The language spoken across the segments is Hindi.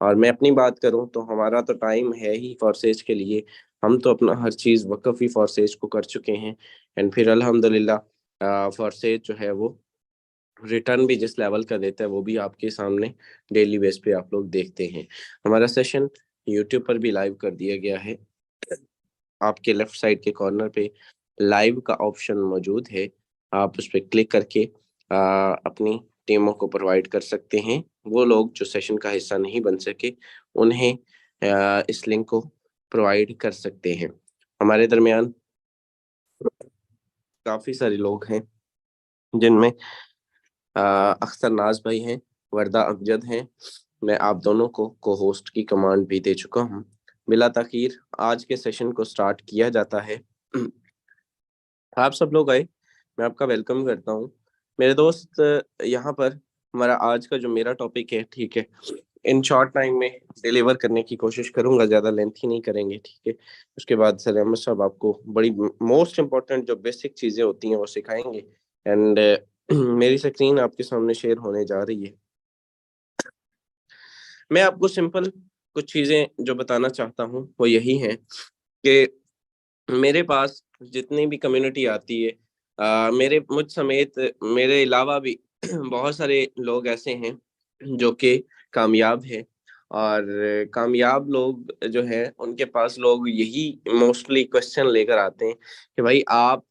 और मैं अपनी बात करूं तो हमारा तो टाइम है ही फॉरसेज के लिए। हम तो अपना हर चीज वक्फ ही फॉरसेज को कर चुके हैं। एंड फिर अल्हम्दुलिल्लाह फॉरसेज जो है वो रिटर्न भी जिस लेवल का देता है वो भी आपके सामने डेली बेस पे आप लोग देखते हैं। हमारा सेशन यूट्यूब पर भी लाइव कर दिया गया है। आपके लेफ्ट साइड के कॉर्नर पे लाइव का ऑप्शन मौजूद है। आप उस पर क्लिक करके अपनी टीमों को प्रोवाइड कर सकते हैं। वो लोग जो सेशन का हिस्सा नहीं बन सके उन्हें इस लिंक को प्रोवाइड कर सकते हैं। हमारे दरमियान काफी सारे लोग हैं जिनमें अख्तर नाज भाई हैं, वर्दा अमजद हैं। मैं आप दोनों को होस्ट की कमांड भी दे चुका हूँ। बिला ताखीर आज के सेशन को स्टार्ट किया जाता है। आप सब लोग आए, मैं आपका वेलकम करता हूँ। मेरे दोस्त, यहाँ पर हमारा आज का जो मेरा टॉपिक है, ठीक है, इन शॉर्ट टाइम में डिलीवर करने की कोशिश करूंगा, ज़्यादा लेंथी नहीं करेंगे, ठीक है। उसके बाद सर अहमद साहब आपको बड़ी मोस्ट इम्पोर्टेंट जो बेसिक चीज़ें होती हैं वो सिखाएंगे। एंड मेरी स्क्रीन आपके सामने शेयर होने जा रही है। मैं आपको सिंपल कुछ चीज़ें जो बताना चाहता हूँ वो यही है कि मेरे पास जितनी भी कम्युनिटी आती है, मेरे मुझ समेत मेरे अलावा भी बहुत सारे लोग ऐसे हैं जो कि कामयाब हैं। और कामयाब लोग जो हैं उनके पास लोग यही मोस्टली क्वेश्चन लेकर आते हैं कि भाई आप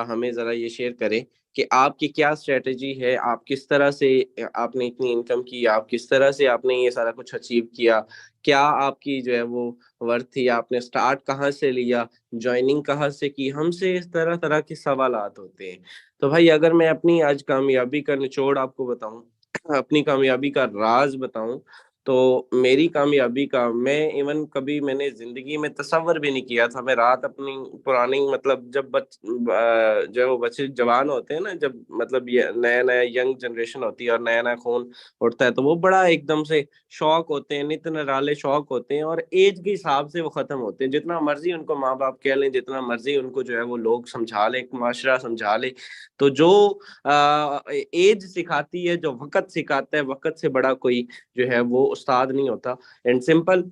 हमें ज़रा ये शेयर करें कि आपकी क्या स्ट्रेटजी है, आप किस तरह से आपने इतनी इनकम की, आप किस तरह से आपने ये सारा कुछ अचीव किया, क्या आपकी जो है वो वर्थ थी, आपने स्टार्ट कहाँ से लिया, ज्वाइनिंग कहाँ से की। हमसे इस तरह तरह के सवालात होते हैं। तो भाई अगर मैं अपनी आज कामयाबी का निचोड़ आपको बताऊं, अपनी कामयाबी का राज बताऊं, तो मेरी कामयाबी का मैं इवन कभी मैंने जिंदगी में तसव्वुर भी नहीं किया था। मैं रात अपनी पुरानी मतलब जब जो है वो बच्चे जवान होते हैं ना, जब मतलब ये नया नया यंग जनरेशन होती है और नया नया खून उठता है तो वो बड़ा एकदम से शौक होते हैं, नित निराले शौक होते हैं और एज के हिसाब से वो खत्म होते हैं। जितना मर्जी उनको माँ बाप कह लें, जितना मर्जी उनको जो है वो लोग समझा ले, माशरा समझा ले, तो जो एज सिखाती है, जो वक्त सिखाता है, वक्त से बड़ा कोई जो है वो उस्ताद नहीं होता। एंड सिंपल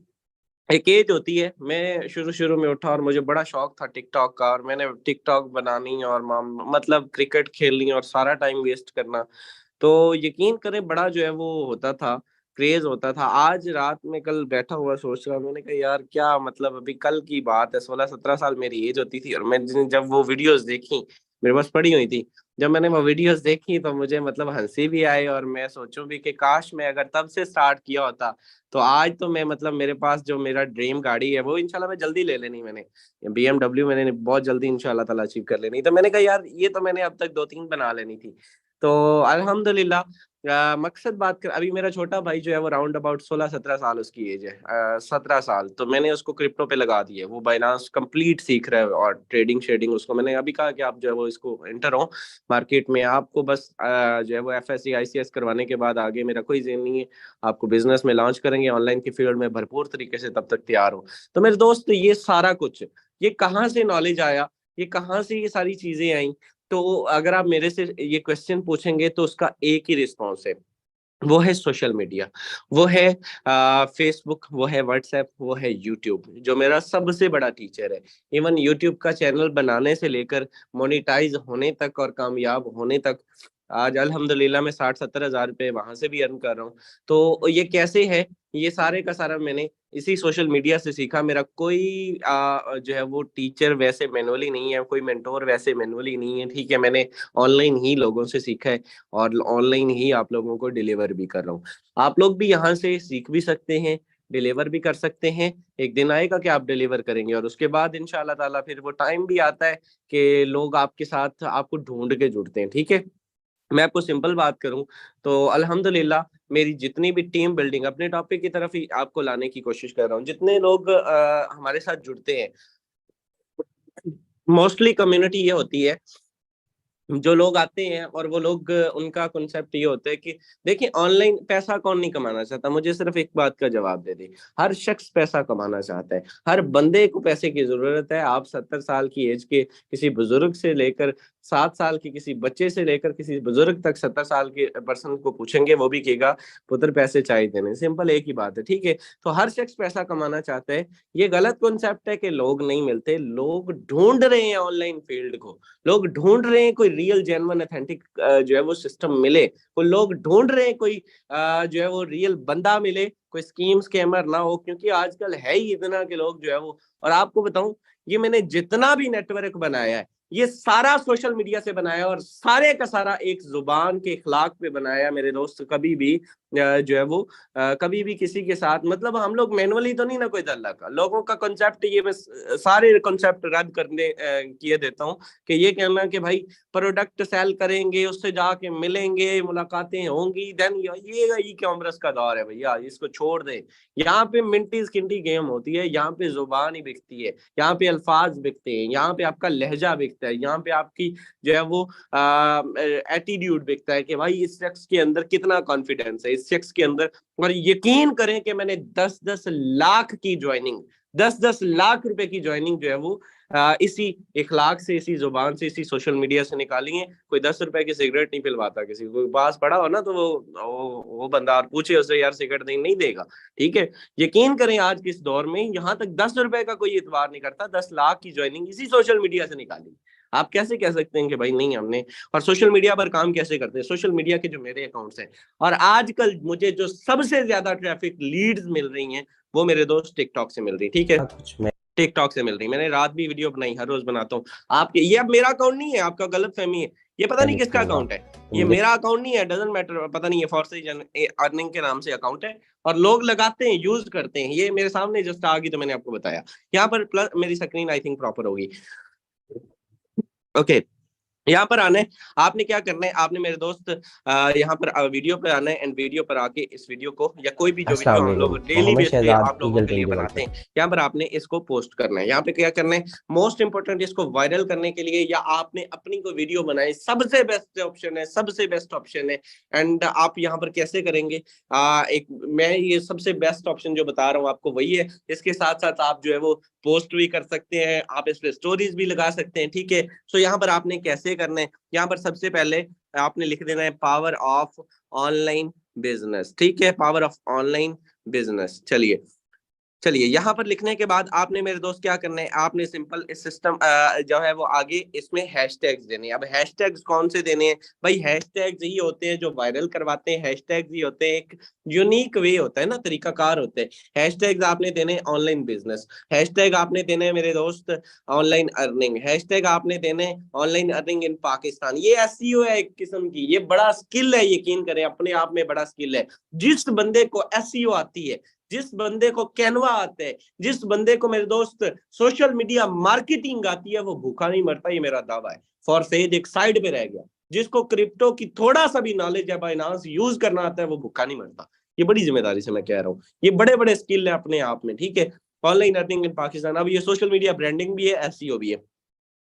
एक एज होती है। मैं शुरू शुरू में उठा और मुझे बड़ा शौक था टिकटॉक का, और मैंने टिकटॉक बनानी और मतलब क्रिकेट खेलनी और सारा टाइम वेस्ट करना। तो यकीन करें बड़ा जो है वो होता था, क्रेज होता था। आज रात में कल बैठा हुआ सोच रहा, मैंने कहा यार क्या मतलब, अभी कल की बात है, 16-17 साल मेरी एज होती थी और मैं जब वो वीडियोस देखी, मेरे पास पड़ी हुई थी, जब मैंने वो वीडियोस देखी तो मुझे मतलब हंसी भी आई और मैं सोचूं भी कि काश मैं अगर तब से स्टार्ट किया होता तो आज तो मैं मतलब मेरे पास जो मेरा ड्रीम गाड़ी है वो इंशाल्लाह मैं जल्दी ले लेनी। मैंने BMW मैंने बहुत जल्दी इंशाल्लाह ताला अचीव कर लेनी। तो मैंने कहा यार ये तो मैंने अब तक 2-3 बना लेनी थी। तो अल्हम्दुलिल्लाह मकसद बात कर, अभी मेरा छोटा भाई जो है वो राउंड अबाउट 16-17 साल उसकी एज है, 17 साल, तो मैंने उसको क्रिप्टो पे लगा दिया। वो बाइनांस कंप्लीट सीख रहा है और ट्रेडिंग शेडिंग उसको मैंने अभी कहा कि आप जो है वो इसको एंटर हो मार्केट में। आपको बस जो है वो FSC ICS करवाने के बाद आगे मेरा कोई जेन नहीं है। आपको बिजनेस में लॉन्च करेंगे ऑनलाइन की फील्ड में भरपूर तरीके से, तब तक तैयार हो। तो मेरे दोस्त ये सारा कुछ, ये कहाँ से नॉलेज आया, ये कहाँ से ये सारी चीजें आई, तो अगर आप मेरे से ये क्वेश्चन पूछेंगे तो उसका एक ही रिस्पॉन्स है, वो है सोशल मीडिया, वो है फेसबुक, वो है व्हाट्सएप, वो है यूट्यूब जो मेरा सबसे बड़ा टीचर है। इवन यूट्यूब का चैनल बनाने से लेकर मोनेटाइज होने तक और कामयाब होने तक, आज अल्हम्दुलिल्लाह मैं 60-70 हज़ार रुपए वहां से भी अर्न कर रहा हूँ। तो ये कैसे है, ये सारे का सारा मैंने इसी सोशल मीडिया से सीखा। मेरा कोई जो है वो टीचर वैसे मैनुअली नहीं है, कोई मेंटोर वैसे मैनुअली नहीं है, ठीक है। मैंने ऑनलाइन ही लोगों से सीखा है और ऑनलाइन ही आप लोगों को डिलीवर भी कर रहा हूँ। आप लोग भी यहाँ से सीख भी सकते हैं, डिलीवर भी कर सकते हैं। एक दिन आएगा कि आप डिलीवर करेंगे और उसके बाद इंशाल्लाह ताला फिर वो टाइम भी आता है कि लोग आपके साथ आपको ढूंढ के जुड़ते हैं, ठीक है। मैं आपको सिंपल बात करूं तो अल्हम्दुलिल्लाह मेरी जितनी भी टीम बिल्डिंग, अपने टॉपिक की तरफ ही आपको लाने की कोशिश कर रहा हूँ, जितने लोग हमारे साथ जुड़ते हैं, मोस्टली कम्युनिटी ये होती है जो लोग आते हैं और वो लोग, उनका कॉन्सेप्ट ये होता है कि देखिए, ऑनलाइन पैसा कौन नहीं कमाना चाहता, मुझे सिर्फ एक बात का जवाब दे दे। हर शख्स पैसा कमाना चाहता है, हर बंदे को पैसे की जरूरत है। आप 70 साल की एज के किसी बुजुर्ग से लेकर 7 साल के किसी बच्चे से लेकर किसी बुजुर्ग तक 70 साल के पर्सन को पूछेंगे, वो भी कहेगा पुत्र पैसे चाहिए देने। सिंपल एक ही बात है, ठीक है। तो हर शख्स पैसा कमाना चाहता है। ये गलत कॉन्सेप्ट है कि लोग नहीं मिलते, लोग ढूंढ रहे हैं ऑनलाइन फील्ड को। लोग ढूंढ रहे हैं कोई रियल जेन्युइन ऑथेंटिक जो है वो सिस्टम मिले। कोई लोग ढूंढ रहे हैं कोई जो है वो रियल बंदा मिले, कोई स्कीम स्कैमर ना हो, क्योंकि आजकल है ही इतना के लोग जो है वो। और आपको बताऊं, ये मैंने जितना भी नेटवर्क बनाया है, ये सारा सोशल मीडिया से बनाया, और सारे का सारा एक जुबान के इखलाक पे बनाया मेरे दोस्त। कभी भी जो है वो कभी भी किसी के साथ, मतलब हम लोग मैनुअली तो नहीं ना कोई दल्ला का, लोगों का कॉन्सेप्ट ये, मैं सारे कॉन्सेप्ट रद्द करने किए देता हूँ। कि ये कहना कि भाई प्रोडक्ट सेल करेंगे, उससे जाके मिलेंगे, मुलाकातें होंगी, देन ये क्या उम्र का दौर है भैया, इसको छोड़ दे। यहाँ पे मिंटी स्किंटी गेम होती है, यहाँ पे जुबान ही बिकती है, यहाँ पे अल्फाज बिकते हैं, यहाँ पे आपका लहजा बिकता है, यहाँ पे आपकी जो है वो एटीट्यूड बिकता है कि भाई इस शख्स के अंदर कितना कॉन्फिडेंस है, इस शख्स के अंदर। और यकीन करें कि मैंने 10-10 लाख की ज्वाइनिंग, 10-10 लाख रुपए की ज्वाइनिंग जो है वो इसी इखलाक से, इसी जुबान से, इसी सोशल मीडिया से निकाली है। कोई 10 रुपए की सिगरेट नहीं पिलवाता किसी को, पास पड़ा हो ना तो वो बंदा और पूछे उससे, यार सिगरेट नहीं देगा, ठीक है। यकीन करें आज के इस दौर में यहाँ तक 10 रुपए का कोई इतबार नहीं करता। 10 लाख की ज्वाइनिंग इसी सोशल मीडिया से निकाली। आप कैसे कह सकते हैं कि भाई नहीं हमने। और सोशल मीडिया पर काम कैसे करते हैं, सोशल मीडिया के जो मेरे अकाउंट्स हैं, और आजकल मुझे जो सबसे ज्यादा ट्रैफिक लीड्स मिल रही हैं, वो मेरे दोस्त टिकटॉक से मिल रही, ठीक है। टिकटॉक से मिल रही, मैंने रात भी वीडियो बनाई, हर रोज बनाता हूँ। आपके, ये अब मेरा अकाउंट नहीं है, आपका गलत फहमी है। ये पता नहीं किसका अकाउंट है, ये मेरा अकाउंट नहीं है, डजंट मैटर, पता नहीं है, फॉर्सेज अर्निंग के नाम से अकाउंट है। और लोग लगाते हैं, यूज करते हैं। ये मेरे सामने जस्ट आ गई तो मैंने आपको बताया। यहाँ पर प्लस मेरी स्क्रीन आई थिंक प्रॉपर होगी, ओके। यहाँ पर आना है, आपने क्या करना है, आपने मेरे दोस्त यहाँ पर वीडियो पे आना है, एंड वीडियो पर आके इस वीडियो को, या कोई भी जो वीडियो हम लोग डेली बेस पे आप लोगों के लिए बनाते हैं, यहाँ पर आपने इसको पोस्ट करना है। यहाँ पे क्या करना है, मोस्ट इंपोर्टेंट, इसको वायरल करने के लिए, या आपने अपनी कोई वीडियो बनाई, सबसे बेस्ट ऑप्शन है, सबसे बेस्ट ऑप्शन है। एंड आप यहाँ पर कैसे करेंगे, एक मैं ये सबसे बेस्ट ऑप्शन जो बता रहा हूँ आपको वही है। इसके साथ साथ आप जो है वो पोस्ट भी कर सकते हैं, आप इस पे स्टोरीज भी लगा सकते हैं, ठीक है। सो यहाँ पर आपने कैसे करना है, यहाँ पर सबसे पहले आपने लिख देना है पावर ऑफ ऑनलाइन बिजनेस, ठीक है, पावर ऑफ ऑनलाइन बिजनेस। चलिए चलिए, यहाँ पर लिखने के बाद आपने मेरे दोस्त क्या करना है, आपने सिंपल इस सिस्टम जो है वो आगे इसमें हैशटैग्स देने हैं। अब हैशटैग्स कौन से देने हैं भाई, हैशटैग्स ही होते हैं जो वायरल करवाते हैं, हैशटैग्स ही होते हैं, एक यूनिक वे होता है ना, तरीकाकार होते हैं। हैशटैग्स आपने देने ऑनलाइन बिजनेस, हैशटैग आपने देने मेरे दोस्त ऑनलाइन अर्निंग, हैशटैग आपने देने ऑनलाइन अर्निंग इन पाकिस्तान। ये एसईओ है एक किस्म की, ये बड़ा स्किल है, यकीन करें अपने आप में बड़ा स्किल है। जिस बंदे को एसईओ आती है, जिस बंदे को कैनवा आते हैं, जिस बंदे को मेरे दोस्त सोशल मीडिया मार्केटिंग आती है, वो भूखा नहीं मरता, ये मेरा दावा है। फॉर सेज एक साइड पे रह गया। जिसको क्रिप्टो की थोड़ा सा भी नॉलेज है, बाइनांस यूज करना आता है, वो भूखा नहीं मरता। ये बड़ी जिम्मेदारी से मैं कह रहा हूँ, ये बड़े बड़े स्किल है अपने आप में, ठीक है। ऑनलाइन अर्निंग इन पाकिस्तान, अब ये सोशल मीडिया ब्रांडिंग भी है, एसईओ भी है,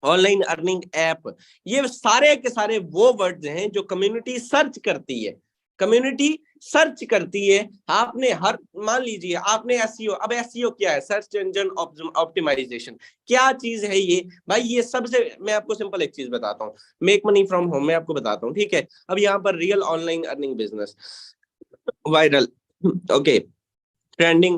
ऑनलाइन अर्निंग ऐप, ये सारे के सारे वो वर्ड्स हैं जो कम्युनिटी सर्च करती है। कम्युनिटी सर्च करती है। आपने हर, मान लीजिए आपने एसईओ, अब एसईओ क्या है, सर्च इंजन ऑप्टिमाइजेशन, क्या चीज है ये भाई। ये सबसे, मैं आपको सिंपल एक चीज बताता हूँ, मेक मनी फ्रॉम होम मैं आपको बताता हूँ, ठीक है। अब यहाँ पर real online earning business, viral, okay, trending,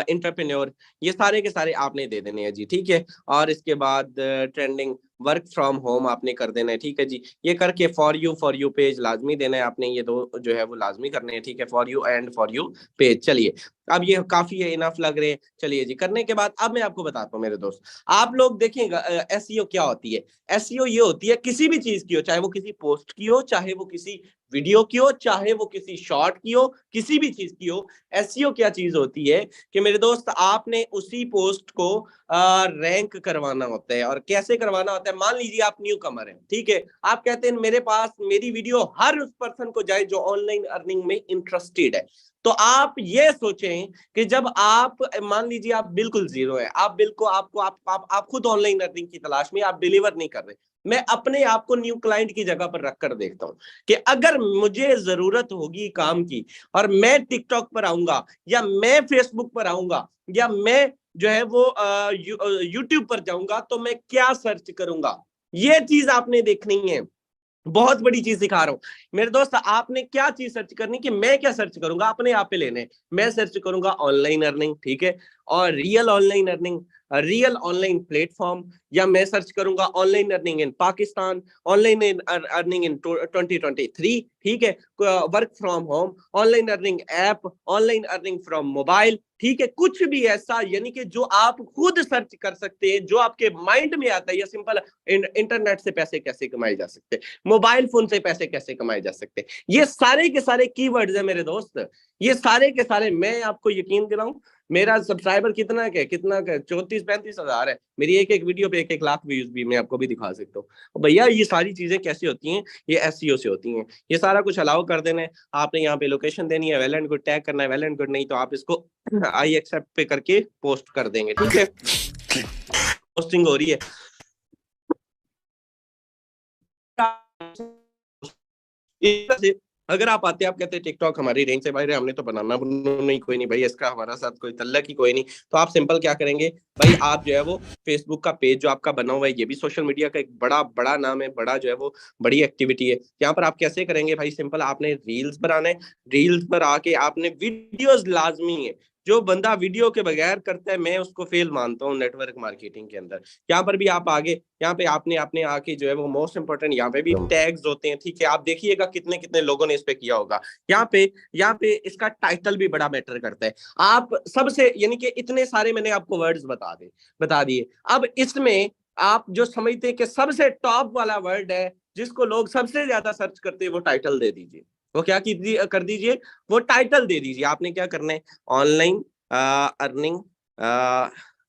entrepreneur, ये सारे के सारे आपने दे देने हैं जी, ठीक है। और इसके बाद ट्रेंडिंग वर्क फ्रॉम होम आपने कर देना है, ठीक है जी। ये करके फॉर यू पेज लाजमी देना है आपने, ये दो जो है वो लाजमी करने हैं, ठीक है, for you and for you page. चलिए, अब ये काफी है, इनफ लग रहे हैं। चलिए जी, करने के बाद अब मैं आपको बताता हूँ मेरे दोस्त, आप लोग देखिएगा एसईओ क्या होती है। एसईओ ये होती है किसी भी चीज की हो, चाहे वो किसी पोस्ट की हो, चाहे वो किसी वीडियो की हो, चाहे वो किसी शॉर्ट की हो, किसी भी चीज की हो। एसईओ क्या चीज होती है कि मेरे दोस्त आपने उसी पोस्ट को रैंक करवाना होता है। और कैसे करवाना होता है, मान लीजिए आप न्यू कमर है, ठीक है, आप कहते हैं मेरे पास मेरी वीडियो हर उस पर्सन को जाए जो ऑनलाइन अर्निंग में इंटरेस्टेड है। तो आप ये सोचें कि जब आप मान लीजिए आप बिल्कुल जीरो है, आप बिल्कुल आपको आप खुद ऑनलाइन अर्निंग की तलाश में, आप डिलीवर नहीं कर रहे, मैं अपने आप को न्यू क्लाइंट की जगह पर रखकर देखता हूं कि अगर मुझे जरूरत होगी काम की और मैं टिकटॉक पर आऊंगा या मैं फेसबुक पर आऊंगा या मैं जो है वो यूट्यूब पर जाऊंगा, तो मैं क्या सर्च करूंगा, ये चीज आपने देखनी है। बहुत बड़ी चीज सिखा रहा हूं मेरे दोस्त, आपने क्या चीज सर्च करनी कि मैं क्या सर्च करूंगा, अपने आप पे लेने। मैं सर्च करूंगा ऑनलाइन अर्निंग, ठीक है, और real online earning, real online platform, या मैं सर्च करूंगा online earning in Pakistan, online earning in 2023, ठीक है, work from home, online earning app, online earning from mobile, ठीक है, कुछ भी ऐसा यानी कि जो आप खुद सर्च कर सकते हैं, जो आपके माइंड में आता है, या सिंपल इंटरनेट से पैसे कैसे कमाए जा सकते हैं, मोबाइल फोन से पैसे कैसे कमाए जा सकते हैं, ये सारे के सारे कीवर्ड्स है मेरे दोस्त। ये सारे के सारे, मैं आपको यकीन दिलाऊं, मेरा सब्सक्राइबर कितना का 34-35 हजार है, मेरी एक एक वीडियो पे 1-1 लाख व्यूज भी मैं आपको भी दिखा सकता हूँ भैया। ये सारी चीजें कैसी होती हैं, ये एसईओ से होती हैं। ये सारा कुछ अलाउ कर देना है, आपने यहाँ पे लोकेशन देनी है, वेल एंड गुड, टैग करना है, वेल एंड गुड, नहीं तो आप इसको आई एक्सेप्ट पे करके पोस्ट कर देंगे, ठीक है, पोस्टिंग हो रही है। अगर आप आते आप कहते टिकटॉक हमारी रेंज से बाहर है, हमने तो बनाना नहीं, कोई नहीं भाई, इसका हमारा साथ कोई तल्लक ही कोई नहीं, तो आप सिंपल क्या करेंगे भाई, आप जो है वो फेसबुक का पेज जो आपका बना हुआ है, ये भी सोशल मीडिया का एक बड़ा बड़ा नाम है, बड़ा जो है वो बड़ी एक्टिविटी है। यहाँ पर आप कैसे करेंगे भाई, सिंपल आपने रील्स बनाने, रील्स पर आके आपने वीडियोस लाजमी है। जो बंदा वीडियो के बगैर करता है, मैं उसको फेल मानता हूँ नेटवर्क मार्केटिंग के अंदर। यहाँ पर भी आप आगे, यहाँ पे आपने आपने आके जो है वो मोस्ट इंपोर्टेंट, यहाँ पे भी टैग्स होते हैं, ठीक है, आप देखिएगा कितने कितने लोगों ने इस पे किया होगा। यहाँ पे इसका टाइटल भी बड़ा मैटर करता है। आप सबसे यानी कि इतने सारे मैंने आपको वर्ड्स बता दिए। अब इसमें आप जो समझते हैं कि सबसे टॉप वाला वर्ड है जिसको लोग सबसे ज्यादा सर्च करते हैं, वो टाइटल दे दीजिए, वो क्या कर दीजिए, वो टाइटल दे दीजिए। आपने क्या करना है, ऑनलाइन अर्निंग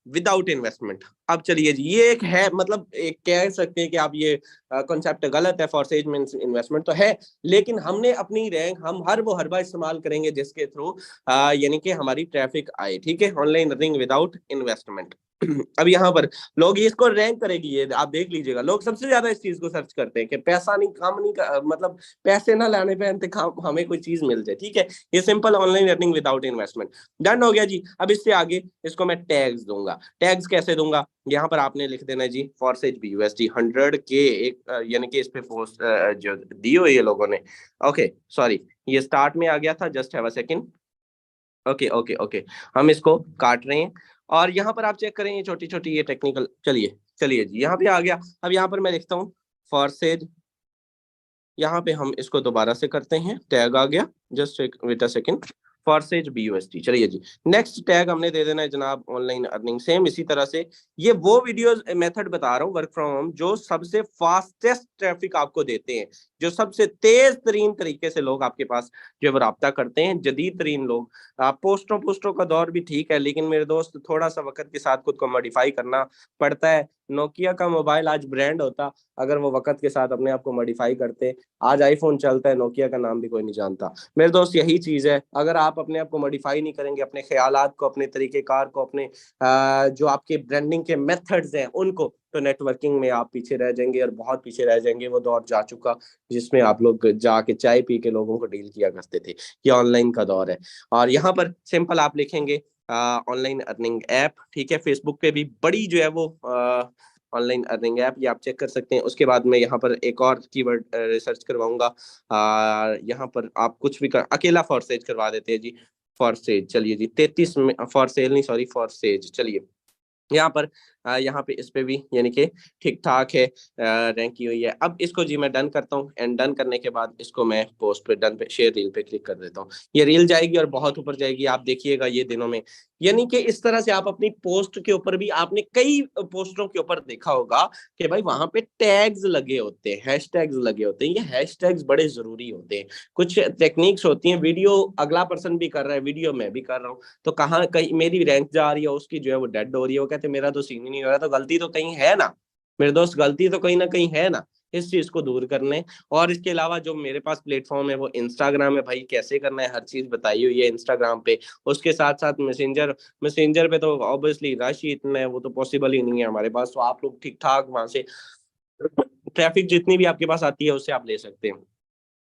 विदाउट इन्वेस्टमेंट। अब चलिए जी, ये एक है, मतलब एक कह सकते हैं कि आप ये कॉन्सेप्ट गलत है, फॉर सेज में इन्वेस्टमेंट तो है, लेकिन हमने अपनी रैंक हम हर बार इस्तेमाल करेंगे जिसके थ्रू यानी कि हमारी ट्रैफिक आए, ठीक है, ऑनलाइन अर्निंग विदाउट इन्वेस्टमेंट। अब यहाँ पर लोग इसको रैंक करेगी, ये आप देख लीजिएगा, लोग सबसे ज्यादा इस चीज को सर्च करते हैं कि पैसा नहीं, काम नहीं मतलब पैसे ना लाने पे इंतकाम हमें कोई चीज मिल जाए, ठीक है, ये simple online earning without investment done हो गया जी। अब इससे आगे इसको मैं टैग्स दूंगा। टैग्स कैसे दूंगा, यहाँ पर आपने लिख देना जी फॉरसेज BUSD 100K, एक यानी कि इस पे पोस्ट जो दी हुई है लोगों ने। ओके सॉरी, ये स्टार्ट में आ गया था, just have a second. Okay okay okay, हम इसको काट रहे हैं, और यहाँ पर आप चेक करें, ये छोटी छोटी ये टेक्निकल, चलिए चलिए जी, यहाँ पे आ गया। अब यहाँ पर मैं लिखता हूँ फॉरसेज, यहाँ पे हम इसको दोबारा से करते हैं, टैग आ गया, जस्ट वेट अ सेकंड, फॉरसेज BUSD। चलिए जी, नेक्स्ट टैग हमने दे देना है जनाब ऑनलाइन अर्निंग। सेम इसी तरह से ये वो वीडियोस मेथड बता रहा हूँ वर्क फ्रॉम होम, जो सबसे फास्टेस्ट ट्रैफिक आपको देते हैं, जो सबसे तेज तरीन तरीके से लोग आपके पास जो है राब्ता करते हैं, जदीद तरीन लोग। पोस्टों का दौर भी ठीक है, लेकिन मेरे दोस्त थोड़ा सा वक्त के साथ खुद को मॉडिफाई करना पड़ता है। नोकिया का मोबाइल आज ब्रांड होता अगर वो वक्त के साथ अपने आप को मॉडिफाई करते। आज आईफोन चलता है, नोकिया का नाम भी कोई नहीं जानता। मेरे दोस्त यही चीज है, अगर आप अपने आप को मॉडिफाई नहीं करेंगे, अपने ख्यालात को, अपने तरीकेकार को, अपने जो आपके ब्रांडिंग के मेथड्स हैं उनको, तो नेटवर्किंग में आप पीछे रह जाएंगे, और बहुत पीछे रह जाएंगे। वो दौर जा चुका जिसमें आप लोग जाके चाय पी के लोगों को डील किया करते थे, ये ऑनलाइन का दौर है। और यहाँ पर सिंपल आप लिखेंगे ऑनलाइन अर्निंग ऐप, ठीक है, फेसबुक पे भी बड़ी जो है वो ऑनलाइन अर्निंग ऐप, ये आप चेक कर सकते हैं। उसके बाद मैं यहाँ पर एक और कीवर्ड रिसर्च करवाऊंगा, यहाँ पर आप कुछ भी अकेला फॉर सेज करवा देते हैं जी, फॉर सेज। चलिए जी 33 में, फॉर सेल नहीं सॉरी, फॉर सेज। चलिए यहाँ पे इस पे भी यानी कि ठीक ठाक है, रैंक की हुई है। अब इसको जी मैं डन करता हूँ, एंड डन करने के बाद इसको मैं पोस्ट पे, डन पे, शेयर रील पे क्लिक कर देता हूँ। ये रील जाएगी और बहुत ऊपर जाएगी, आप देखिएगा ये दिनों में। यानी कि इस तरह से आप अपनी पोस्ट के ऊपर भी, आपने कई पोस्टों के ऊपर देखा होगा कि भाई वहां पे टैग्स लगे होते हैं, हैशटैग्स लगे होते हैं। ये हैशटैग्स बड़े जरूरी होते हैं। कुछ टेक्निक्स होती हैं, वीडियो अगला पर्सन भी कर रहा है, वीडियो मैं भी कर रहा हूँ, तो कहाँ कहीं मेरी रैंक जा रही है, उसकी जो है वो डेड हो रही है, वो कहते मेरा तो सीन ही नहीं हो रहा, तो गलती तो कहीं है ना मेरे दोस्त, गलती तो कहीं ना कहीं है ना। इस चीज को दूर करने। और इसके अलावा जो मेरे पास प्लेटफॉर्म है वो इंस्टाग्राम है भाई, कैसे करना है हर चीज बताई हुई है इंस्टाग्राम पे। उसके साथ साथ मैसेंजर, मैसेंजर पे तो ऑब्वियसली रश ही इतना है, वो तो पॉसिबल ही नहीं है हमारे पास, तो आप लोग ठीक ठाक वहां से ट्रैफिक जितनी भी आपके पास आती है उससे आप ले सकते हैं।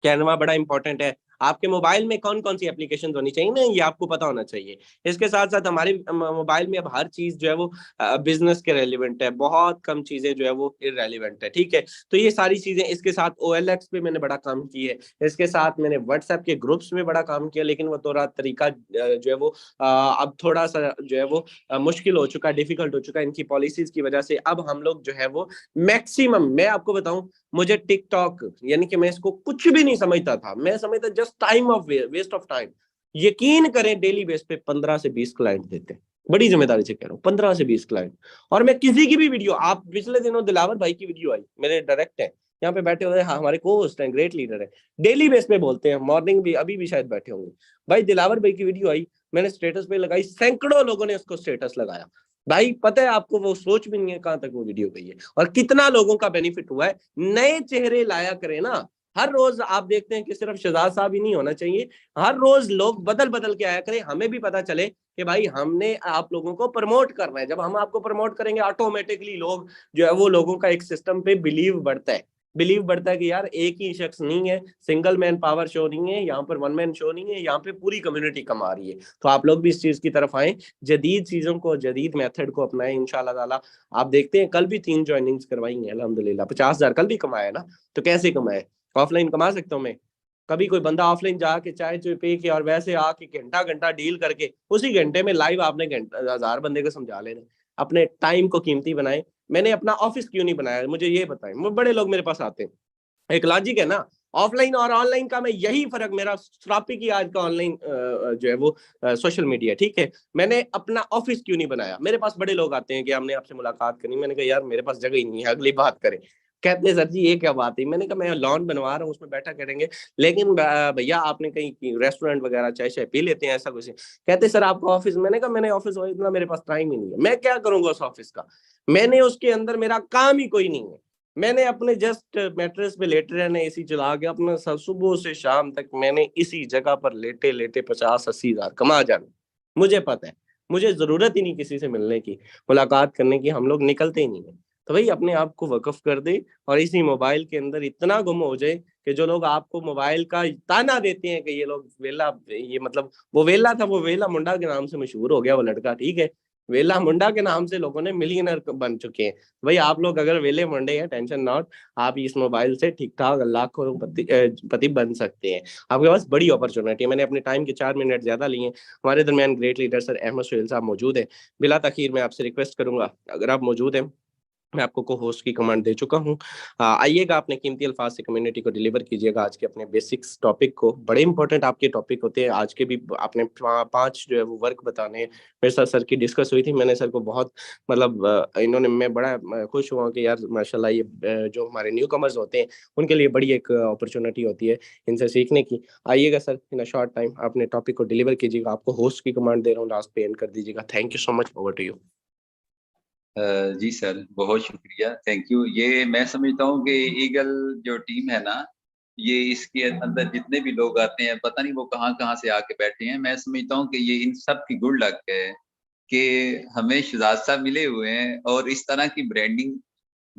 कैनवा बड़ा इंपॉर्टेंट है। आपके मोबाइल में कौन कौन सी एप्लीकेशन होनी चाहिए ना, ये आपको पता होना चाहिए। इसके साथ साथ हमारे मोबाइल में अब हर चीज जो है वो बिजनेस के रेलिवेंट है, बहुत कम चीजें जो है वो इरेलीवेंट है, ठीक है। तो ये सारी चीजें, इसके साथ OLX पे मैंने बड़ा काम किया है, इसके साथ मैंने व्हाट्सएप के ग्रुप्स में बड़ा काम किया, लेकिन वो थोड़ा तरीका जो है वो अब थोड़ा सा जो है वो मुश्किल हो चुका है, डिफिकल्ट हो चुका है इनकी पॉलिसीज की वजह से। अब हम लोग जो है वो मैक्सिमम, मैं आपको बताऊं, मुझे टिकटॉक, यानी कि मैं इसको कुछ भी नहीं समझता था, मैं समझता just time of waste of time. यकीन करें डेली बेस पे 15 से 20 क्लाइंट देते हैं, बड़ी जिम्मेदारी से कह रहा हूँ, 15 से 20 क्लाइंट। और मैं किसी की भी वीडियो, आप पिछले दिनों दिलावर भाई की वीडियो आई, मेरे डायरेक्ट है यहाँ पे बैठे हुए हैं, हाँ, हमारे को होस्ट हैं, ग्रेट लीडर है, डेली बेस पे बोलते हैं, मॉर्निंग भी अभी भी शायद बैठे होंगे। भाई दिलावर भाई की वीडियो आई, मैंने स्टेटस पे लगाई, सैकड़ों लोगों ने उसको स्टेटस लगाया। भाई पता है आपको, वो सोच भी नहीं है कहां तक वो वीडियो गई है और कितना लोगों का बेनिफिट हुआ है। नए चेहरे लाया करें ना, हर रोज आप देखते हैं कि सिर्फ शहजाद साहब ही नहीं होना चाहिए, हर रोज लोग बदल बदल के आया करें, हमें भी पता चले कि भाई हमने आप लोगों को प्रमोट करना है। जब हम आपको प्रमोट करेंगे ऑटोमेटिकली लोग जो है वो, लोगों का एक सिस्टम पे बिलीव बढ़ता है, बिलीव बढ़ता है कि यार एक ही शख्स नहीं है, सिंगल मैन पावर शो नहीं है यहाँ पर, वन मैन शो नहीं है यहाँ पे, पूरी कम्युनिटी कमा रही है। तो आप लोग भी इस चीज की तरफ आए, जदीद चीजों को, जदीद मेथड को अपनाएं इंशाल्लाह ताला। आप देखते हैं कल भी 3 ज्वाइनिंग्स करवाई हैं अल्हम्दुलिल्लाह, 50,000 कल भी कमाया ना। तो कैसे कमाए? ऑफलाइन कमा सकता हूँ मैं? कभी कोई बंदा ऑफलाइन जाके चाय चुय पी के और वैसे आके घंटा घंटा डील करके उसी घंटे में लाइव आपने घंटा 1000 बंदे को समझा लेना। अपने टाइम को कीमती बनाए। मैंने अपना ऑफिस क्यों नहीं बनाया, मुझे ये बताएं। बड़े लोग मेरे पास आते हैं, एक लॉजिक है ना, ऑफलाइन और ऑनलाइन का, मैं यही फर्क, मेरा टॉपिक ही आज का ऑनलाइन जो है वो सोशल मीडिया, ठीक है। मैंने अपना ऑफिस क्यों नहीं बनाया? मेरे पास बड़े लोग आते हैं कि हमने आपसे मुलाकात करनी, मैंने कहा यार मेरे पास जगह ही नहीं है, अगली बात करें। कहते हैं सर जी ये क्या बात है, मैंने कहा मैं लॉन बनवा रहा हूँ उसमें बैठा करेंगे, लेकिन भैया आपने कहीं रेस्टोरेंट वगैरह चाय शाय पी लेते हैं ऐसा कुछ। कहते सर आपका ऑफिस, मैंने कहा मैंने ऑफिस, इतना मेरे पास टाइम ही नहीं है, मैं क्या करूंगा उस ऑफिस का, मैंने उसके अंदर, मेरा काम ही कोई नहीं है। मैंने अपने जस्ट मैट्रेस पे लेटे रहना, एसी चला के अपना सुबह से शाम तक मैंने इसी जगह पर लेटे लेटे 50-80 हजार कमा जाना। मुझे पता है, मुझे जरूरत ही नहीं किसी से मिलने की, मुलाकात करने की, हम लोग निकलते ही नहीं है। तो भाई अपने आप को वक्फ कर दे और इसी मोबाइल के अंदर इतना गुम हो जाए कि जो लोग आपको मोबाइल का ताना देते हैं कि ये लोग वेला, ये मतलब वो वेला था, वो वेला मुंडा के नाम से मशहूर हो गया वो लड़का, ठीक है। वेला मुंडा के नाम से लोगों ने मिलियनर बन चुके हैं। भाई आप लोग अगर वेले मंडे हैं, टेंशन नॉट, आप इस मोबाइल से ठीक ठाक लाखों पति बन सकते हैं। आपके पास बड़ी अपॉर्चुनिटी है। मैंने अपने टाइम के 4 मिनट ज्यादा लिए हैं। हमारे दरमियान great leader sir Ahmed Sohail साहब मौजूद है। बिला तखीर मैं आपसे रिक्वेस्ट करूंगा, अगर आप मौजूद हैं, मैं आपको को होस्ट की कमांड दे चुका हूँ, आइएगा अपने कीमती अल्फाज से कम्युनिटी को डिलीवर कीजिएगा आज के अपने बेसिक्स टॉपिक को। बड़े इंपॉर्टेंट आपके टॉपिक होते हैं, आज के भी आपने 5 जो है वो वर्क बताने हैं। मेरे साथ सर की डिस्कस हुई थी, मैंने सर को बहुत मतलब इन्होंने, मैं बड़ा खुश हुआ कि यार माशाल्लाह ये जो हमारे न्यू कमर्स होते हैं उनके लिए बड़ी एक अपॉर्चुनिटी होती है इनसे सीखने की। आइएगा sir in a short time, अपने टॉपिक को डिलीवर कीजिएगा। आपको होस्ट की कमांड दे रहा हूँ, लास्ट पे एंड कर दीजिएगा। Thank you so much, over to you. जी सर, बहुत शुक्रिया, थैंक यू। ये मैं समझता हूँ कि ईगल जो टीम है ना, ये इसके अंदर जितने भी लोग आते हैं, पता नहीं वो कहाँ कहाँ से आके बैठे हैं। मैं समझता हूँ कि ये इन सब की गुड लक है कि हमें शहजाद साहब मिले हुए हैं, और इस तरह की ब्रांडिंग,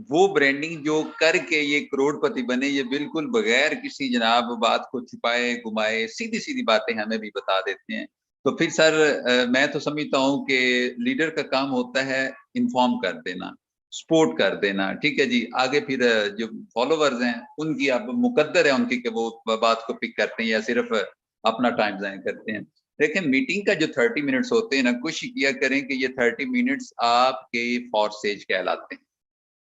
वो ब्रांडिंग जो करके ये करोड़पति बने, ये बिल्कुल बगैर किसी जनाब बात को छुपाए घुमाए सीधी सीधी बातें हमें भी बता देते हैं। तो फिर सर मैं तो समझता हूँ कि लीडर का काम होता है इन्फॉर्म कर देना, सपोर्ट कर देना, ठीक है जी। आगे फिर जो फॉलोवर्स हैं उनकी अब मुकद्दर है उनकी कि वो बात को पिक करते हैं या सिर्फ अपना टाइम जाया करते हैं। देखिए मीटिंग का जो 30 मिनट्स होते हैं ना, कोशिश किया करें कि ये 30 मिनट्स आपके फॉरसेज कहलाते हैं।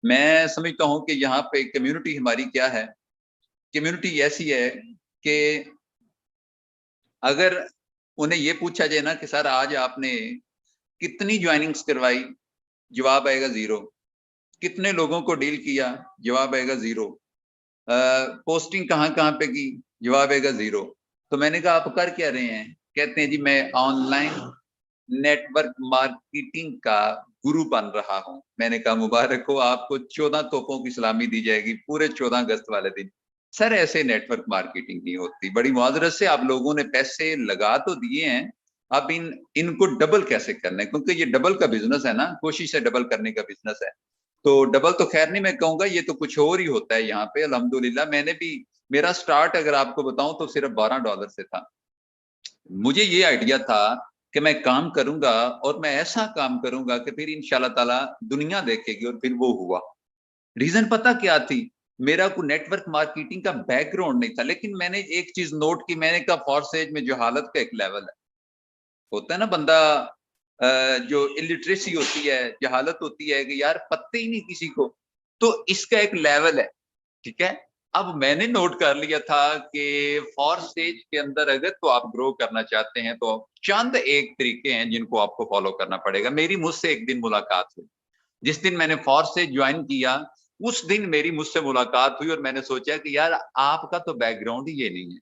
मैं समझता हूं कि यहाँ पे कम्युनिटी हमारी क्या है, कम्युनिटी ऐसी है कि अगर उन्हें ये पूछा जाए ना कि सर आज आपने कितनी ज्वाइनिंग्स करवाई, जवाब आएगा 0। कितने लोगों को डील किया, जवाब आएगा 0। पोस्टिंग कहाँ कहाँ पे की, जवाब आएगा 0। तो मैंने कहा आप कर क्या रहे हैं? कहते हैं जी मैं ऑनलाइन नेटवर्क मार्केटिंग का गुरु बन रहा हूं। मैंने कहा मुबारक हो, आपको 14 तोपों की सलामी दी जाएगी पूरे 14 अगस्त वाले दिन। सर ऐसे नेटवर्क मार्केटिंग नहीं होती। बड़ी मुआजरत से आप लोगों ने पैसे लगा तो दिए हैं, अब इनको डबल कैसे करना है, क्योंकि ये डबल का बिजनेस है ना, कोशिश है डबल करने का बिजनेस है। तो डबल तो खैर नहीं मैं कहूंगा, ये तो कुछ और ही होता है यहाँ पे। अल्हम्दुलिल्लाह मैंने भी, मेरा स्टार्ट अगर आपको बताऊं तो सिर्फ $12 से था। मुझे ये आइडिया था कि मैं काम करूंगा और मैं ऐसा काम करूंगा कि फिर इंशाल्लाह ताला दुनिया देखेगी, और फिर वो हुआ। रीजन पता क्या थी? मेरा कोई नेटवर्क मार्केटिंग का बैकग्राउंड नहीं था, लेकिन मैंने एक चीज नोट की, मैंने कहा फॉरसेज में जो हालत का एक लेवल है, होता है ना बंदा जो इलिटरेसी होती है, जहालत होती है कि यार पत्ते ही नहीं किसी को, तो इसका एक लेवल है, ठीक है। अब मैंने नोट कर लिया था कि फॉरसेज के अंदर अगर तो आप ग्रो करना चाहते हैं तो चंद एक तरीके हैं जिनको आपको फॉलो करना पड़ेगा। मेरी मुझसे एक दिन मुलाकात हुई, जिस दिन मैंने फॉरसेज ज्वाइन किया उस दिन मेरी मुझसे मुलाकात हुई, और मैंने सोचा कि यार आपका तो बैकग्राउंड ही ये नहीं है,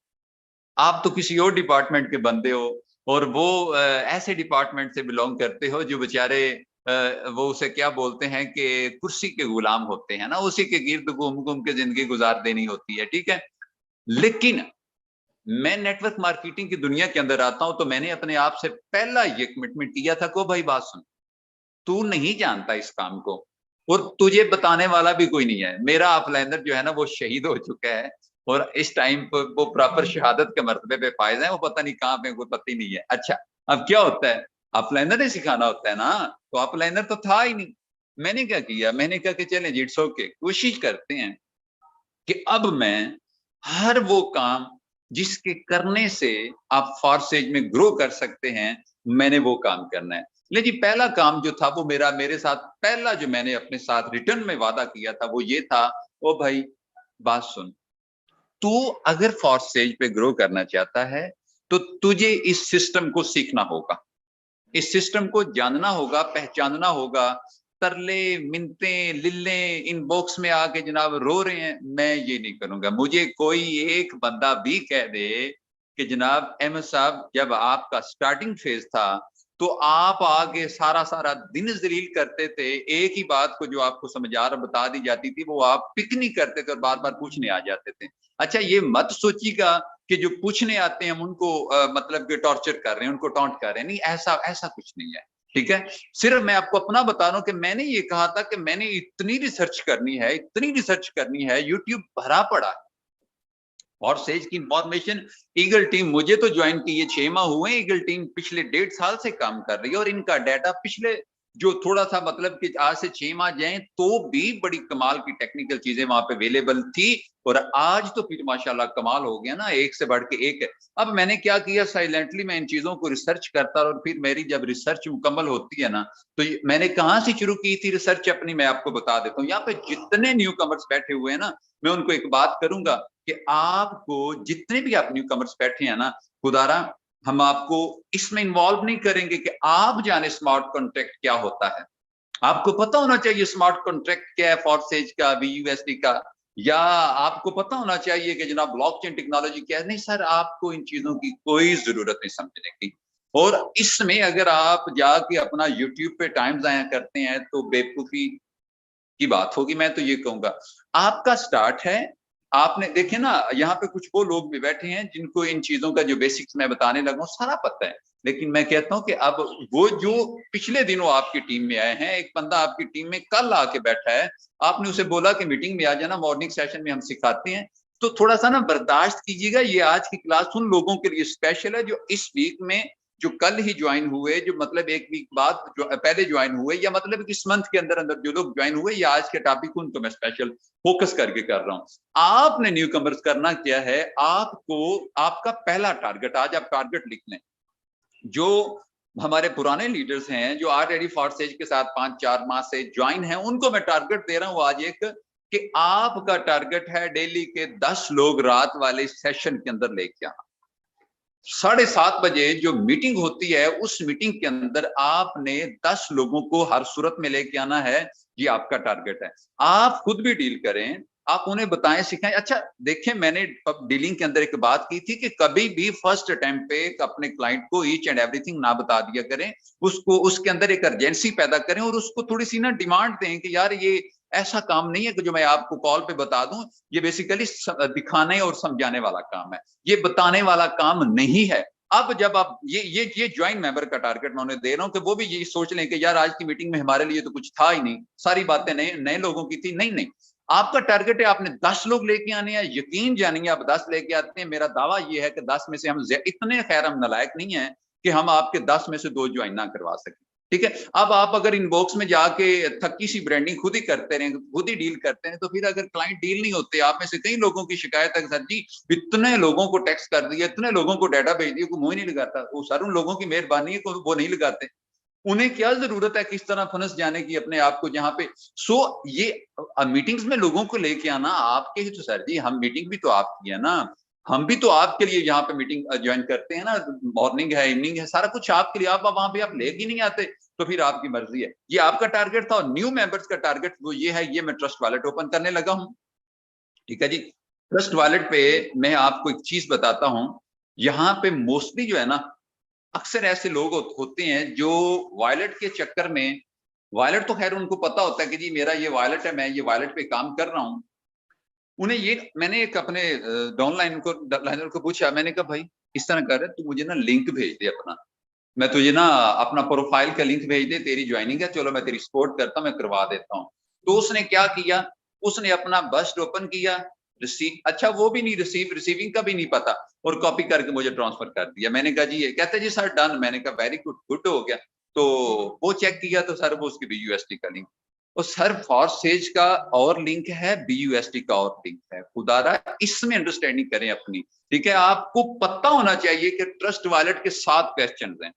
आप तो किसी और डिपार्टमेंट के बंदे हो, और वो ऐसे डिपार्टमेंट से बिलोंग करते हो जो बेचारे वो उसे क्या बोलते हैं कि कुर्सी के गुलाम होते हैं ना, उसी के गिर्द घूम घूम के जिंदगी गुजार देनी होती है, ठीक है। लेकिन मैं नेटवर्क मार्केटिंग की दुनिया के अंदर आता हूं तो मैंने अपने आप से पहला ये कमिटमेंट किया था को भाई बात सुन, तू नहीं जानता इस काम को, और तुझे बताने वाला भी कोई नहीं है। मेरा ऑफलाइनर जो है ना वो शहीद हो चुका है, और इस टाइम पर वो प्रॉपर शहादत के मर्तबे पे फायदा है, वो पता नहीं कहाँ पे, कोई पता ही नहीं है। अच्छा अब क्या होता है, ऑफलाइनर ने सिखाना होता है ना, तो ऑफलाइनर तो था ही नहीं। मैंने क्या किया, मैंने कहा कि चलें इट्स ओके, कोशिश करते हैं कि अब मैं हर वो काम जिसके करने से आप फॉरसेज में ग्रो कर सकते हैं, मैंने वो काम करना है। लेकिन पहला काम जो था वो मेरे साथ पहला जो मैंने अपने साथ रिटर्न में वादा किया था वो ये था, ओ भाई बात सुन, तू अगर फॉरसेज पे ग्रो करना चाहता है तो तुझे इस सिस्टम को सीखना होगा, इस सिस्टम को जानना होगा, पहचानना होगा। तरले मिन्ते लिल्ले इनबॉक्स में आके जनाब रो रहे हैं, मैं ये नहीं करूंगा। मुझे कोई एक बंदा भी कह दे कि जनाब अहमद साहब जब आपका स्टार्टिंग फेज था तो आप आगे सारा सारा दिन जलील करते थे, एक ही बात को जो आपको समझा और बता दी जाती थी वो आप पिक नहीं करते थे और बार बार पूछने आ जाते थे। अच्छा ये मत सोचिएगा कि जो पूछने आते हैं हम उनको मतलब कि टॉर्चर कर रहे हैं, उनको टॉन्ट कर रहे हैं, नहीं, ऐसा ऐसा कुछ नहीं है, ठीक है। सिर्फ मैं आपको अपना बता रहा हूं कि मैंने ये कहा था कि मैंने इतनी रिसर्च करनी है, इतनी रिसर्च करनी है, यूट्यूब भरा पड़ा है और सेज की इंफॉर्मेशन। ईगल टीम मुझे तो ज्वाइन किए 6 माह हुए, ईगल टीम पिछले 1.5 साल से काम कर रही है, और इनका डाटा पिछले जो थोड़ा सा मतलब कि आज से 6 माह जाए तो भी बड़ी कमाल की टेक्निकल चीजें वहां पे अवेलेबल थी, और आज तो फिर माशाल्लाह कमाल हो गया ना, एक से बढ़ के एक है। अब मैंने क्या किया, साइलेंटली मैं इन चीजों को रिसर्च करता, और फिर मेरी जब रिसर्च मुकम्मल होती है ना, तो मैंने कहाँ से शुरू की थी रिसर्च अपनी, मैं आपको बता देता हूँ। यहाँ पे जितने न्यू कमर्स बैठे हुए हैं ना, मैं उनको एक बात करूंगा कि आपको जितने भी आप न्यू कमर्स बैठे हैं ना, खुदारा हम आपको इसमें इन्वॉल्व नहीं करेंगे कि आप जाने स्मार्ट कॉन्ट्रैक्ट क्या होता है। आपको पता होना चाहिए स्मार्ट कॉन्ट्रैक्ट क्या है, फॉरसेज का, VUSD का, या आपको पता होना चाहिए कि जनाब ब्लॉकचेन टेक्नोलॉजी क्या है। नहीं सर, आपको इन चीजों की कोई जरूरत नहीं समझने की, और इसमें अगर आप जाके अपना यूट्यूब पे टाइम जाया करते हैं तो बेवकूफी की बात होगी। मैं तो ये कहूंगा आपका स्टार्ट है, आपने देखे ना यहाँ पे कुछ वो लोग भी बैठे हैं जिनको इन चीजों का जो बेसिक्स मैं बताने लगा हूँ सारा पता है, लेकिन मैं कहता हूँ कि अब वो जो पिछले दिनों आपकी टीम में आए हैं, एक बंदा आपकी टीम में कल आके बैठा है, आपने उसे बोला कि मीटिंग में आ जाना, मॉर्निंग सेशन में हम सिखाते हैं, तो थोड़ा सा ना बर्दाश्त कीजिएगा। ये आज की क्लास उन लोगों के लिए स्पेशल है जो इस वीक में, जो कल ही ज्वाइन हुए, जो मतलब एक वीक बाद जो पहले ज्वाइन हुए, या मतलब इस मंथ के अंदर अंदर जो लोग ज्वाइन हुए, या आज के टॉपिक उनको मैं स्पेशल फोकस करके कर रहा हूँ। आपने न्यू कमर्स करना क्या है, आपको आपका पहला टारगेट, आज आप टारगेट लिख लें। जो हमारे पुराने लीडर्स हैं जो ऑलरेडी फॉरसेज के साथ 5-4 माह से ज्वाइन हैं, उनको मैं टारगेट दे रहा हूं आज एक, कि आपका टारगेट है डेली के 10 लोग रात वाले सेशन के अंदर लेके आना। 7:30 बजे जो मीटिंग होती है उस मीटिंग के अंदर आपने 10 लोगों को हर सूरत में लेके आना है, ये आपका टारगेट है। आप खुद भी डील करें, आप उन्हें बताएं, सिखाएं। अच्छा देखें, मैंने डीलिंग के अंदर एक बात की थी कि कभी भी फर्स्ट अटेम्प्ट पे अपने क्लाइंट को ईच एंड एवरीथिंग ना बता दिया करें, उसको उसके अंदर एक अर्जेंसी पैदा करें और उसको थोड़ी सी ना डिमांड दें कि यार ये ऐसा काम नहीं है कि जो मैं आपको कॉल पे बता दूं, ये बेसिकली दिखाने और समझाने वाला काम है, ये बताने वाला काम नहीं है। अब जब आप ये ज्वाइंट मेंबर का टारगेट मैं उन्हें दे रहा हूं कि वो भी ये सोच लें कि यार आज की मीटिंग में हमारे लिए तो कुछ था ही नहीं, सारी बातें नए नए लोगों की थी। नहीं नहीं, आपका टारगेट है आपने 10 लोग लेके आने हैं, यकीन जानिए आप 10 लेके आते हैं, मेरा दावा ये है कि 10 में से हम इतने खैर हम नालायक नहीं है कि हम आपके 10 में से 2 ज्वाइन ना करवा सकें। ठीक है, अब आप अगर इनबॉक्स में जाके थकी सी ब्रांडिंग खुद ही करते रहे, खुद ही डील करते हैं, तो फिर अगर क्लाइंट डील नहीं होते, आप में से कई लोगों की शिकायत है सर जी इतने लोगों को टेक्स्ट कर दिया, इतने लोगों को डाटा भेज दिया, कोई मुंह ही नहीं लगाता। वो सर उन लोगों की मेहरबानी है, वो नहीं लगाते, उन्हें क्या जरूरत है किस तरह फंस जाने की अपने आप को जहां पे। सो ये मीटिंग्स में लोगों को लेके आना आपके ही तो सर जी, हम मीटिंग भी तो आपकी है ना, हम भी तो आपके लिए यहाँ पे मीटिंग ज्वाइन करते हैं ना, मॉर्निंग है इवनिंग है सारा कुछ आपके लिए, आप वहां पे आप लेके नहीं आते तो फिर आपकी मर्जी है। ये आपका टारगेट था और न्यू मेंबर्स का टारगेट वो ये है, ये मैं ट्रस्ट वॉलेट ओपन करने लगा हूँ। ठीक है जी, ट्रस्ट वॉलेट पे मैं आपको एक चीज बताता हूँ, यहाँ पे मोस्टली जो है ना अक्सर ऐसे लोग होते हैं जो वॉलेट के चक्कर में, वॉलेट तो खैर उनको पता होता है कि जी मेरा ये वॉलेट है, मैं ये वॉलेट पे काम कर रहा हूँ। उन्हें ये, मैंने एक अपने डाउनलाइन को पूछा, मैंने कहा भाई इस तरह कर रहे तू मुझे ना लिंक भेज दे अपना, मैं तुझे ना अपना प्रोफाइल का लिंक भेज दे, तेरी ज्वाइनिंग है, चलो मैं तेरी सपोर्ट करता हूँ, मैं करवा देता हूँ। तो उसने क्या किया, उसने अपना बस्ट ओपन किया, रिसीव, अच्छा वो भी नहीं रिसीविंग का भी नहीं पता, और कॉपी करके मुझे ट्रांसफर कर दिया। मैंने कहा जी ये, कहते जी सर डन, मैंने कहा वेरी गुड, गुड हो गया। तो वो चेक किया तो सर वो उसकी BUSD का लिंक, और सर फॉरसेज का और लिंक है, BUSD का और लिंक है, खुदारा इसमें अंडरस्टैंडिंग करें अपनी। ठीक है, आपको पता होना चाहिए कि ट्रस्ट वॉलेट के 7 क्वेश्चन हैं।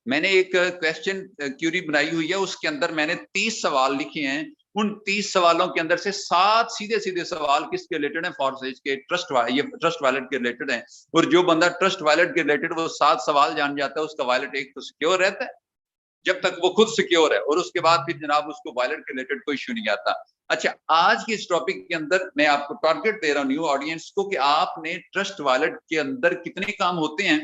मैंने एक क्वेश्चन क्यूरी बनाई हुई है, उसके अंदर मैंने 30 सवाल लिखे हैं, उन 30 सवालों के अंदर से 7 सीधे सीधे सवाल किसके रिलेटेड है, फॉरसेज के ये ट्रस्ट वॉलेट के रिलेटेड है। और जो बंदा ट्रस्ट वॉलेट के रिलेटेड वो 7 सवाल जान जाता है, उसका वॉलेट एक तो सिक्योर रहता है जब तक वो खुद सिक्योर है, और उसके बाद फिर जनाब उसको वॉलेट के रिलेटेड कोई इश्यू नहीं आता। अच्छा, आज के इस टॉपिक के अंदर मैं आपको टारगेट दे रहा हूँ न्यू ऑडियंस को कि आपने ट्रस्ट वॉलेट के अंदर कितने काम होते हैं।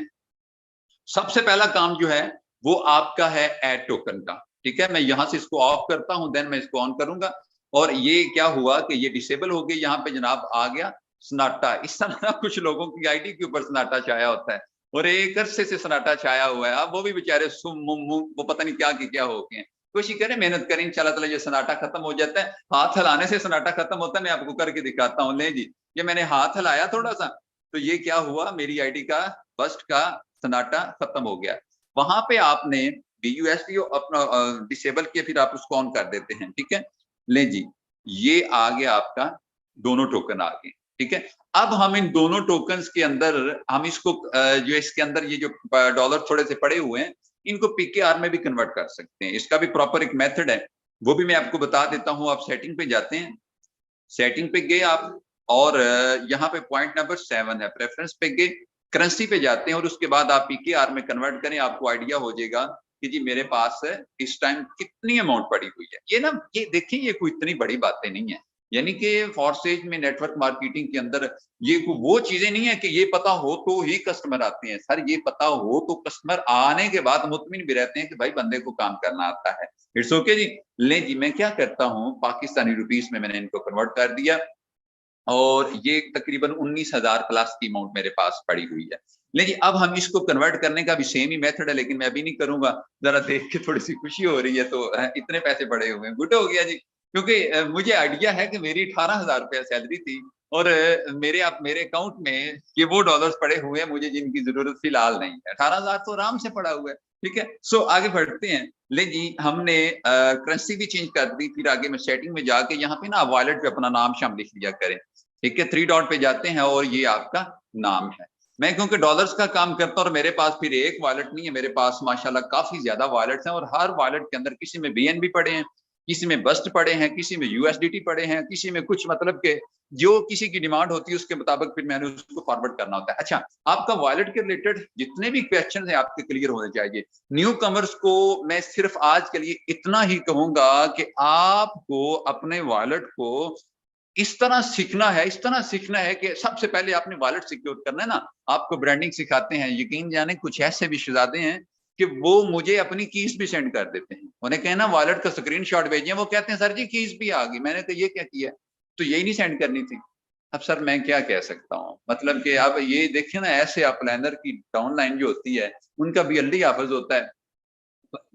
सबसे पहला काम जो है वो आपका है ऐड टोकन का। ठीक है, मैं यहां से इसको ऑफ करता हूं, देन मैं इसको ऑन करूंगा, और ये क्या हुआ कि ये डिसेबल हो गई, यहाँ पे जनाब आ गया सन्नाटा। इस तरह कुछ लोगों की आईडी के ऊपर सन्नाटा छाया होता है, और एक अरसे से सन्नाटा छाया हुआ है, अब वो भी बेचारे सुम मुम मुम वो पता नहीं क्या की क्या हो गए हैं। कोशिश करें, मेहनत करें, इंशाल्लाह ताला ये सन्नाटा खत्म हो जाता है। हाथ हिलाने से सन्नाटा खत्म होता है, मैं आपको करके दिखाता हूँ। ले जी, ये मैंने हाथ हिलाया थोड़ा सा, तो ये क्या हुआ, मेरी आईडी का बस्ट का सन्नाटा खत्म हो गया। वहां पे आपने BUSD अपना डिसेबल किया, फिर आप उसको ऑन कर देते हैं। ठीक है, ले जी, ये आ गया आपका, दोनों टोकन आ गए। ठीक है, अब हम इन दोनों टोकन्स के अंदर हम इसको जो इसके अंदर ये जो डॉलर थोड़े से पड़े हुए हैं, इनको PKR में भी कन्वर्ट कर सकते हैं। इसका भी प्रॉपर एक मेथड है, वो भी मैं आपको बता देता हूँ। आप सेटिंग पे जाते हैं, सेटिंग पे गए आप, और यहाँ पे पॉइंट नंबर 7 है, प्रेफरेंस पे गए, करेंसी पे जाते हैं, और उसके बाद आप PKR में कन्वर्ट करें, आपको आइडिया हो जाएगा कि जी मेरे पास इस टाइम कितनी अमाउंट पड़ी हुई है। ये ना, ये देखिए, ये कोई इतनी बड़ी बातें नहीं है, यानी कि फॉरसेज में नेटवर्क मार्केटिंग के अंदर ये वो चीजें नहीं है कि ये पता हो तो ही कस्टमर आते हैं। सर ये पता हो तो कस्टमर आने के बाद मुतमिन भी रहते हैं कि भाई बंदे को काम करना आता है। इट्स ओके जी। ले जी, मैं क्या करता हूँ, पाकिस्तानी रुपीस में मैंने इनको कन्वर्ट कर दिया, और ये तकरीबन 19,000 प्लस की अमाउंट मेरे पास पड़ी हुई है। लेकिन अब हम इसको कन्वर्ट करने का भी सेम ही मेथड है, लेकिन मैं अभी नहीं करूंगा, जरा देख के थोड़ी सी खुशी हो रही है। तो इतने पैसे पड़े हुए हैं, गुड हो गया जी, क्योंकि मुझे आइडिया है कि मेरी 18,000 रुपया सैलरी थी, और मेरे अकाउंट में ये वो डॉलर्स पड़े हुए हैं मुझे जिनकी जरूरत फिलहाल नहीं है। 18,000 तो आराम से पड़ा हुआ है। ठीक है, सो आगे बढ़ते हैं। ले जी, हमने करेंसी भी चेंज कर दी, फिर आगे में सेटिंग में जाके यहाँ पे ना वॉलेट पे अपना नाम शाम लिख लिया करें। ठीक है, 3 डॉट पे जाते हैं, और ये आपका नाम है। मैं क्योंकि डॉलर्स का काम करता हूँ और मेरे पास फिर एक वॉलेट नहीं है, मेरे पास माशाल्लाह काफी ज्यादा वॉलेट्स हैं, और हर वॉलेट के अंदर किसी में BNB पड़े हैं, किसी में बस्ट पड़े हैं, किसी में USDT पड़े हैं, किसी में कुछ, मतलब के जो किसी की डिमांड होती है उसके मुताबिक फिर मैंने उसको फॉरवर्ड करना होता है। अच्छा, आपका वॉलेट के रिलेटेड जितने भी क्वेश्चन है आपके क्लियर होने चाहिए। न्यू कमर्स को मैं सिर्फ आज के लिए इतना ही कहूंगा कि आपको अपने वॉलेट को इस तरह सीखना है, इस तरह सीखना है कि सबसे पहले आपने वॉलेट सिक्योर करना है ना। आपको ब्रांडिंग सिखाते हैं, यकीन जाने कुछ ऐसे भी शहजादे हैं कि वो मुझे अपनी कीज भी सेंड कर देते हैं। उन्हें कहना वॉलेट का स्क्रीनशॉट भेजिए, वो कहते हैं सर जी कीज भी आ गई। मैंने कहा ये क्या किया, तो यही नहीं सेंड करनी थी। अब सर मैं क्या कह सकता हूँ, मतलब कि अब ये देखिए ना, ऐसे अपलाइनर की डाउनलाइन जो होती है उनका भी अल्ली हाफिज होता है।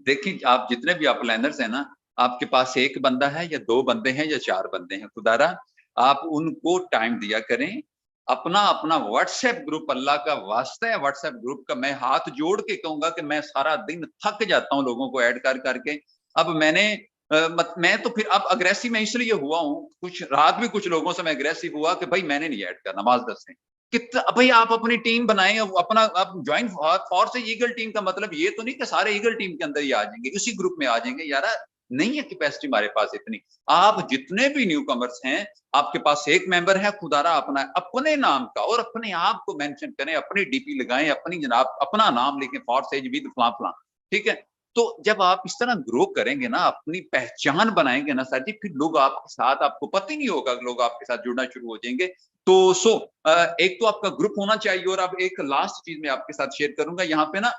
देखिए आप जितने भी अपलाइनर्स हैं ना, आपके पास एक बंदा है या दो बंदे हैं या चार बंदे हैं, खुदारा आप उनको टाइम दिया करें। अपना अपना व्हाट्सएप ग्रुप, अल्लाह का वास्ता है व्हाट्सएप ग्रुप का, मैं हाथ जोड़ के कहूंगा कि मैं सारा दिन थक जाता हूं लोगों को ऐड कर करके। अब मैंने मैं तो फिर अब अग्रेसिव मैं इसलिए हुआ हूं, कुछ रात भी कुछ लोगों से मैं अग्रेसिव हुआ कि भाई मैंने नहीं ऐड करना, माजरत से कितना भाई आप अपनी टीम बनाएं, अपना आप ज्वाइन फोर्स है ईगल टीम का मतलब ये तो नहीं कि सारे ईगल टीम के अंदर ही आ जाएंगे, उसी ग्रुप में आ जाएंगे। यार नहीं है कैपेसिटी हमारे पास इतनी। आप जितने भी न्यू कमर्स हैं, आपके पास एक मेंबर है, खुदारा अपने नाम का और अपने आप को मेंशन करें, अपनी डीपी लगाएं, अपनी जनाब अपना नाम लिखें, फोर्स एज विद फलां फलां, ठीक है। तो जब आप इस तरह ग्रो करेंगे ना, अपनी पहचान बनाएंगे ना सर जी, फिर लोग आपके साथ, आपको पता ही नहीं होगा, लोग आपके साथ जुड़ना शुरू हो जाएंगे। तो एक तो आपका ग्रुप होना चाहिए। और अब एक लास्ट चीज मैं आपके साथ शेयर करूंगा, यहाँ पे ना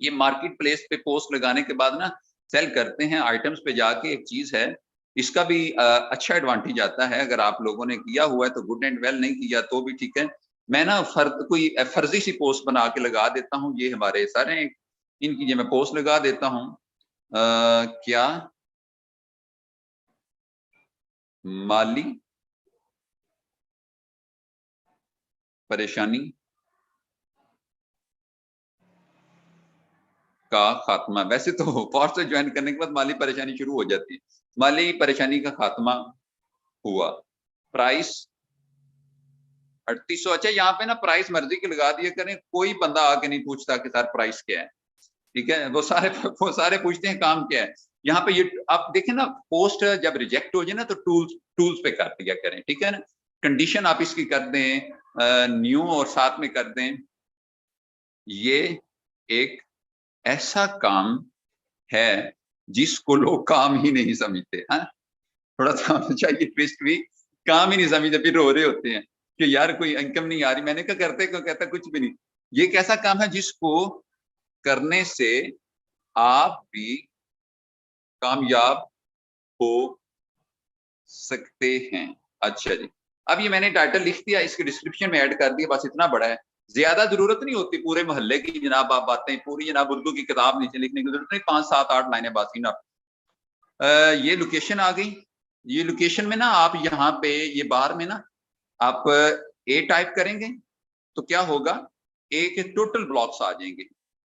ये मार्केट प्लेस पे पोस्ट लगाने के बाद ना सेल करते हैं आइटम्स पे जाके, एक चीज है इसका भी अच्छा एडवांटेज आता है। अगर आप लोगों ने किया हुआ है तो गुड एंड वेल, नहीं किया तो भी ठीक है। मैं ना कोई फर्जी सी पोस्ट बना के लगा देता हूँ, ये हमारे सारे इनकी जो मैं पोस्ट लगा देता हूँ, क्या माली परेशानी का खात्मा। वैसे तो फोर्स से ज्वाइन करने के बाद माली परेशानी शुरू हो जाती है। माली परेशानी का खात्मा हुआ। प्राइस 3800। अच्छा यहाँ पे ना प्राइस मर्जी के लगा दिया करें, कोई बंदा आके नहीं पूछता कि सर प्राइस क्या है, ठीक है। वो सारे पूछते हैं काम क्या है। यहाँ पे ये आप देखें ना, पोस्ट जब रिजेक्ट हो जाए ना तो टूल्स पे कर दिया करें, ठीक है ना। कंडीशन आप इसकी कर दें न्यू और साथ में कर दें, ये एक ऐसा काम है जिसको लोग काम ही नहीं समझते। हाँ, थोड़ा सा चाहिए ट्विस्ट भी, काम ही नहीं समझते, फिर रो रहे होते हैं कि यार कोई इनकम नहीं आ रही। मैंने कहा करते को कहता कुछ भी नहीं। ये एक ऐसा काम है जिसको करने से आप भी कामयाब हो सकते हैं। अच्छा जी, अब ये मैंने टाइटल लिख दिया, इसके डिस्क्रिप्शन में ऐड कर दिया, बस इतना बड़ा है। ज्यादा जरूरत नहीं होती पूरे मोहल्ले की जनाब आप बातें, पूरी जनाब उर्दू की किताब नीचे लिखने की जरूरत नहीं, 5 7 8 लाइनें बात ही ना। ये लोकेशन आ गई। ये लोकेशन में ना आप यहाँ पे ये बार में ना आप ए टाइप करेंगे तो क्या होगा, ए के टोटल ब्लॉक्स आ जाएंगे।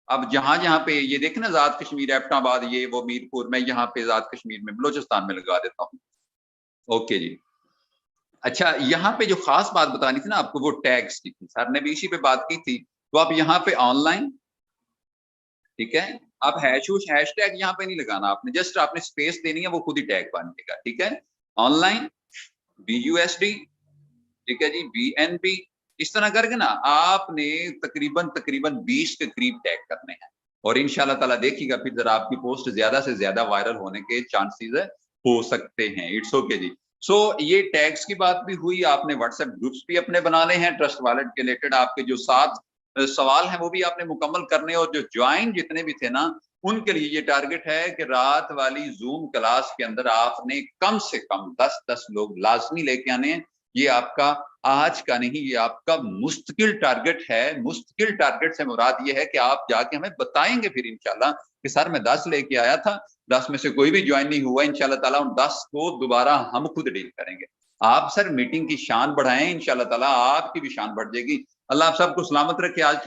अब जहां जहां पे ये देखें ना, आजाद कश्मीर, एबटाबाद, ये वो मीरपुर, मैं यहाँ पे आजाद कश्मीर में बलोचिस्तान में लगा देता हूँ। ओके जी। अच्छा यहाँ पे जो खास बात बतानी थी ना आपको, वो टैग्स की थी, सर ने भी इसी पे बात की थी। तो आप यहाँ पे ऑनलाइन, ठीक है, आप हैश टैग यहाँ पे नहीं लगाना आपने, जस्ट आपने स्पेस देनी है, वो खुद ही टैग बनेगा, ठीक है। ऑनलाइन BUSD, ठीक है जी, BNB, इस तरह करके ना आपने तकरीबन 20 के करीब टैग करने हैं। और इंशाल्लाह ताला देखिएगा फिर जरा आपकी पोस्ट ज्यादा से ज्यादा वायरल होने के चांसेस हो सकते हैं। इट्स ओके जी। सो ये टैग्स की बात भी हुई। आपने व्हाट्सएप ग्रुप्स भी अपने बनाने हैं ट्रस्ट वॉलेट के रिलेटेड, आपके जो 7 सवाल हैं वो भी आपने मुकम्मल करने। और जो ज्वाइन जितने भी थे ना, उनके लिए ये टारगेट है कि रात वाली जूम क्लास के अंदर आपने कम से कम 10 लोग लाजमी लेके आने हैं। ये आपका आज का नहीं, ये आपका मुस्तकिल टारगेट है। मुस्तकिल टारगेट से मुराद ये है कि आप जाके हमें बताएंगे फिर इंशाल्लाह कि सर मैं 10 लेके आया था, 10 में से कोई भी ज्वाइन नहीं हुआ। इंशाल्लाह ताला उन 10 को दोबारा हम खुद डील करेंगे। आप सर मीटिंग की शान बढ़ाएं, इंशाल्लाह ताला आपकी भी शान बढ़ जाएगी। अल्लाह आप सबको सलामत रखे। आज के